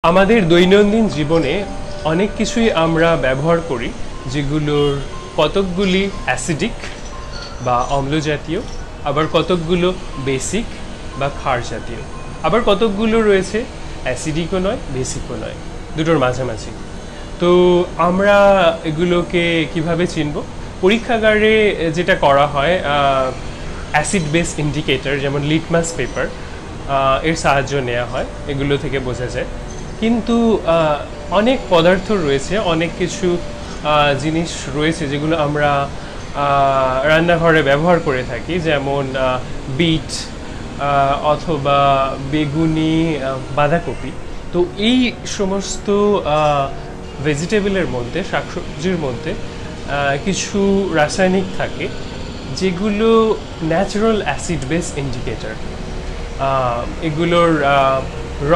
আমাদের দৈনন্দিন জীবনে অনেক কিছুই আমরা ব্যবহার করি যেগুলোর কতকগুলি অ্যাসিডিক বা অম্ল জাতীয়, আবার কতকগুলো বেসিক বা ক্ষার জাতীয়, আবার কতকগুলো রয়েছে অ্যাসিডিকও নয় বেসিকও নয়, দুটোর মাঝামাঝি। তো আমরা এগুলোকে কিভাবে চিনব? পরীক্ষাগারে যেটা করা হয়, অ্যাসিড বেস ইন্ডিকেটর যেমন লিটমাস পেপার, এর সাহায্য নেওয়া হয়, এগুলো থেকে বোঝা যায়। কিন্তু অনেক পদার্থ রয়েছে, অনেক কিছু জিনিস রয়েছে যেগুলো আমরা রান্নাঘরে ব্যবহার করে থাকি, যেমন বিট অথবা বেগুনি, বাঁধাকপি। তো এই সমস্ত ভেজিটেবলের মধ্যে, শাকসবজির মধ্যে কিছু রাসায়নিক থাকে যেগুলো ন্যাচারাল অ্যাসিড বেস ইন্ডিকেটর। এগুলোর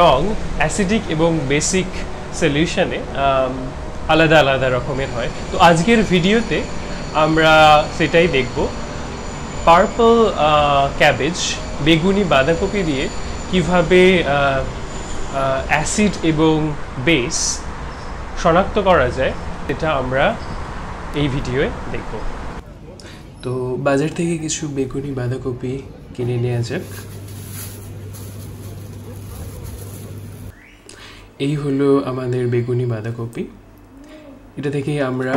রং অ্যাসিডিক এবং বেসিক সলিউশনে আলাদা আলাদা রকমের হয়। তো আজকের ভিডিওতে আমরা সেটাই দেখব, পার্পল ক্যাবেজ, বেগুনি বাঁধাকপি দিয়ে কিভাবে অ্যাসিড এবং বেস শনাক্ত করা যায়, এটা আমরা এই ভিডিওয়ে দেখব। তো বাজার থেকে কিছু বেগুনি বাঁধাকপি কিনে নেওয়া যাক। এই হলো আমাদের বেগুনি বাঁধাকপি। এটা থেকে আমরা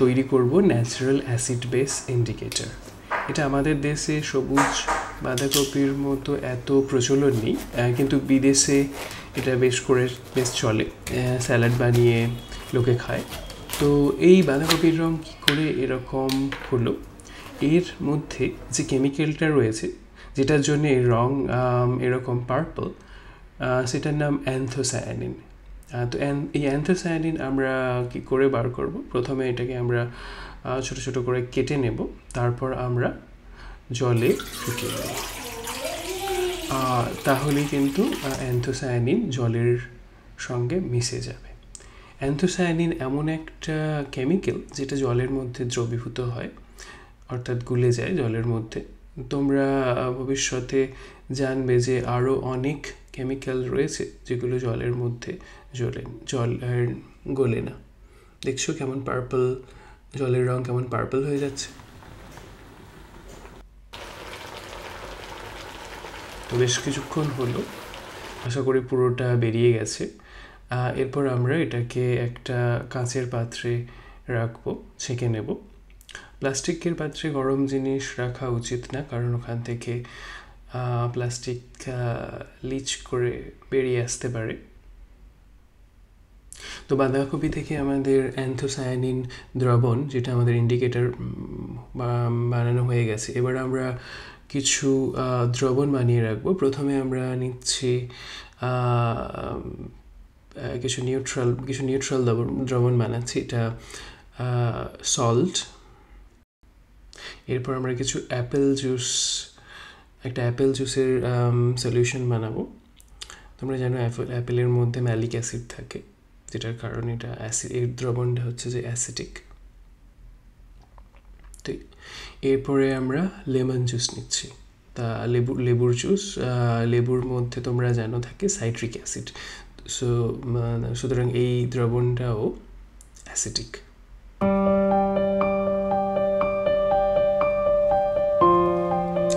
তৈরি করব ন্যাচারাল অ্যাসিড বেস ইন্ডিকেটর। এটা আমাদের দেশে সবুজ বাঁধাকপির মতো এত প্রচলন নেই, কিন্তু বিদেশে এটা বেশ চলে, স্যালাড বানিয়ে লোকে খায়। তো এই বাঁধাকপির রং কী করে এরকম হলো? এর মধ্যে যে কেমিক্যালটা রয়েছে যেটার জন্য এই রং এরকম পার্পল, সেটার নাম অ্যান্থোসায়ানিন। তো এই অ্যান্থোসায়ানিন আমরা কী করে বার করব? প্রথমে এটাকে আমরা ছোট ছোট করে কেটে নেব, তারপর আমরা জলে ফুটিয়ে নেব। তাহলেই কিন্তু অ্যান্থোসায়ানিন জলের সঙ্গে মিশে যাবে। অ্যান্থোসায়ানিন এমন একটা কেমিক্যাল যেটা জলের মধ্যে দ্রবীভূত হয়, অর্থাৎ গুলে যায় জলের মধ্যে। তোমরা ভবিষ্যতে জানবে যে আরও অনেক কেমিক্যাল রয়েছে যেগুলো জলের মধ্যে জল গলে না। দেখছো কেমন পার্পল, জলের রং কেমন পার্পল হয়ে যাচ্ছে। তো বেশ কিছুক্ষণ হলো, আশা করি পুরোটা বেরিয়ে গেছে। এরপর আমরা এটাকে একটা কাঁচের পাত্রে রাখবো, ছেঁকে নেব। প্লাস্টিকের পাত্রে গরম জিনিস রাখা উচিত না, কারণ ওখান থেকে প্লাস্টিক লিচ করে বেরিয়ে আসতে পারে। তো বাঁধাকপি থেকে আমাদের অ্যান্থোসায়ানিন দ্রবণ, যেটা আমাদের ইন্ডিকেটর বানানো হয়ে গেছে। এবার আমরা কিছু দ্রবণ বানিয়ে রাখবো। প্রথমে আমরা নিচ্ছি কিছু নিউট্রাল দ্রবণ বানাচ্ছি, এটা সল্ট। এরপর আমরা কিছু একটা অ্যাপেল জুসের সলিউশন বানাবো। তোমরা জানো অ্যাপেলের মধ্যে ম্যালিক অ্যাসিড থাকে, যেটার কারণে এটা এর দ্রবণটা হচ্ছে যে অ্যাসিডিক। তো এরপরে আমরা লেমন জুস নিচ্ছি। তা লেবুর জুস, লেবুর মধ্যে তোমরা জানো থাকে সাইট্রিক অ্যাসিড। সুতরাং এই দ্রবণটাও অ্যাসিডিক।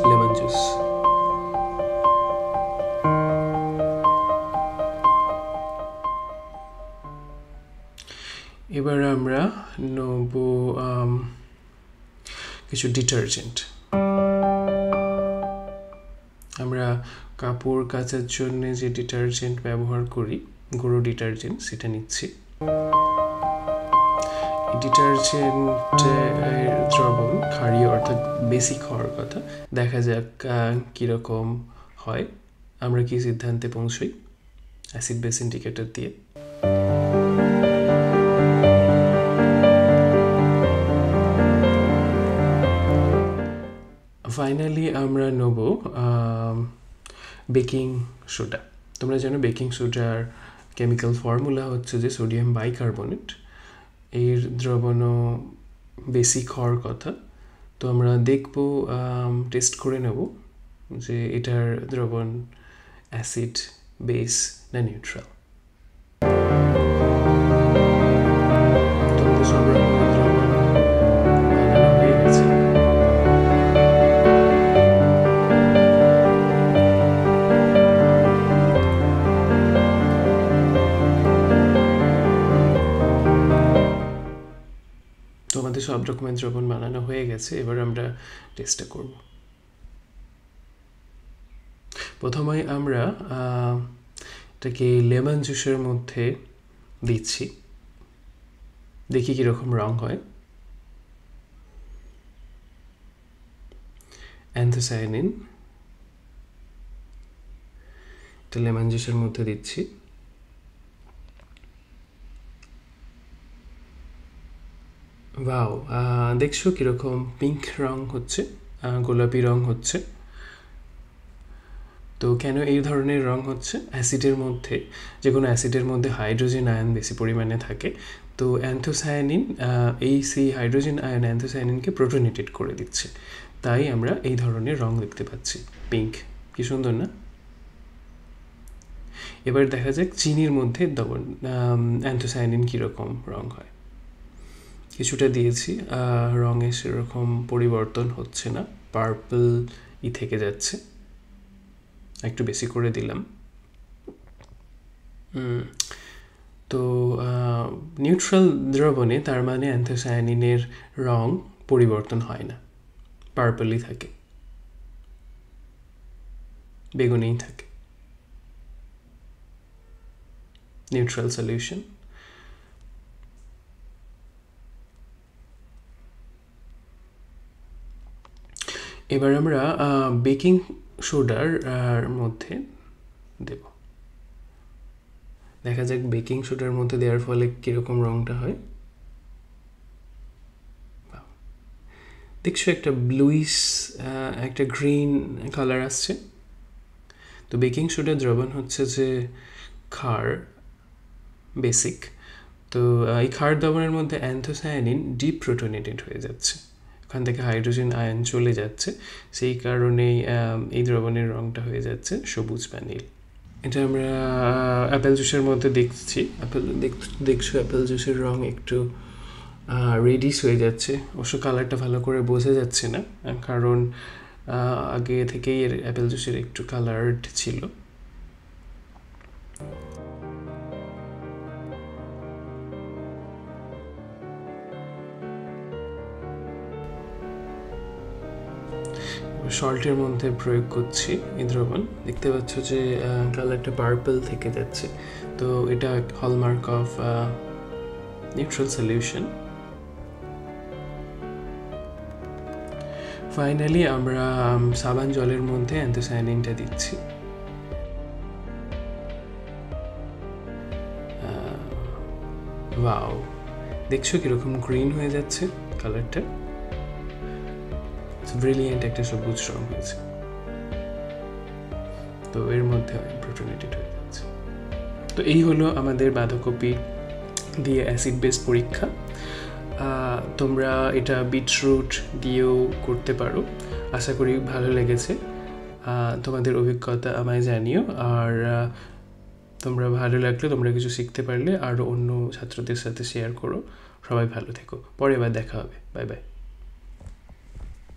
Lemon juice. এবার আমরা নেব কিছু ডিটারজেন্ট। আমরা কাপড় কাচার জন্য যে ডিটারজেন্ট ব্যবহার করি, গুঁড়ো ডিটারজেন্ট, সেটা নিচ্ছি। ডিটারজেন্টের দ্রবণ ক্ষারীয়, অর্থাৎ বেসিক হওয়ার কথা। দেখা যাক কীরকম হয়, আমরা কি সিদ্ধান্তে পৌঁছই অ্যাসিড বেস ইন্ডিকেটর দিয়ে। ফাইনালি আমরা নেব বেকিং সোডা। তোমরা জানো বেকিং সোডার কেমিক্যাল ফর্মুলা হচ্ছে যে সোডিয়াম বাইকার্বনেট। এর দ্রবণও বেসিক হওয়ার কথা। তো আমরা দেখব, টেস্ট করে নেব যে এটার দ্রবণ অ্যাসিড, বেস না নিউট্রাল। সব রকমের দ্রবণ বানানো হয়ে গেছে। এবার আমরা টেস্টটা করব। প্রথমে আমরা এটাকে লেমন জুসের মধ্যে দিচ্ছি, দেখি কীরকম রং হয়। অ্যান্থোসায়ানিন এটা লেমন জুসের মধ্যে দিচ্ছি। ওয়াও, দেখছো কীরকম পিঙ্ক রং হচ্ছে, গোলাপি রং হচ্ছে। তো কেন এই ধরনের রং হচ্ছে? অ্যাসিডের মধ্যে, যে কোনো অ্যাসিডের মধ্যে হাইড্রোজেন আয়ন বেশি পরিমাণে থাকে। তো অ্যান্থোসায়ানিন সেই হাইড্রোজেন আয়ন অ্যান্থোসায়ানিনকে প্রোটোনেটেড করে দিচ্ছে, তাই আমরা এই ধরনের রং দেখতে পাচ্ছি, পিঙ্ক। কি সুন্দর না? এবার দেখা যাক চিনির মধ্যে অ্যান্থোসায়ানিন কীরকম রং হয়। কিছুটা দিয়েছি, রঙে সেরকম পরিবর্তন হচ্ছে না, পার্পল থেকে যাচ্ছে। একটু বেশি করে দিলাম। তো নিউট্রাল দ্রবণে তার মানে অ্যান্থোসায়ানিনের রং পরিবর্তন হয় না, পার্পলই থাকে, বেগুনিই থাকে। Neutral solution. এবার আমরা বেকিং সোডার মধ্যে দেব। দেখা যাক বেকিং সোডার মধ্যে দেওয়ার ফলে কীরকম রংটা হয়। দেখছো একটা ব্লুইশ, একটা গ্রিন কালার আসছে। তো বেকিং সোডার দ্রবণ হচ্ছে যে ক্ষার, বেসিক। তো এই ক্ষার দ্রবণের মধ্যে অ্যান্থোসায়ানিন ডিপ্রোটোনেটেড হয়ে যাচ্ছে, ওখান থেকে হাইড্রোজেন আয়ন চলে যাচ্ছে, সেই কারণেই এই দ্রবণের রংটা হয়ে যাচ্ছে সবুজ বা নীল। এটা আমরা অ্যাপেল জুসের মধ্যে দেখছি। দেখছো অ্যাপেল জুসের রং একটু রেডিশ হয়ে যাচ্ছে, অবশ্য কালারটা ভালো করে বোঝা যাচ্ছে না, কারণ আগে থেকেই এর অ্যাপেল জুসের একটু কালার্ড ছিল। সল্টের মধ্যে প্রয়োগ করছি এই দ্রবণ। দেখতে পাচ্ছ যে কালারটা পার্পল থেকে যাচ্ছে, তো এটা hallmark of neutral solution. Finally আমরা সাবান জলের মধ্যে অ্যান্থোসায়ানিনটা দিচ্ছি। ওয়াও, দেখছো কিরকম গ্রিন হয়ে যাচ্ছে কালারটা, ব্রিলিয়েন্ট একটা সবুজ রং হয়েছে। তো এর মধ্যে প্রোটোনেটেড হয়ে যাচ্ছে। তো এই হলো আমাদের বাঁধাকপি দিয়ে অ্যাসিড বেস পরীক্ষা। তোমরা এটা বিটরুট দিয়েও করতে পারো। আশা করি ভালো লেগেছে। তোমাদের অভিজ্ঞতা আমায় জানিও, আর তোমরা ভালো লাগলে, তোমরা কিছু শিখতে পারলে আরও অন্য ছাত্রদের সাথে শেয়ার করো। সবাই ভালো থেকো, পরে আবার দেখা হবে। Bye bye.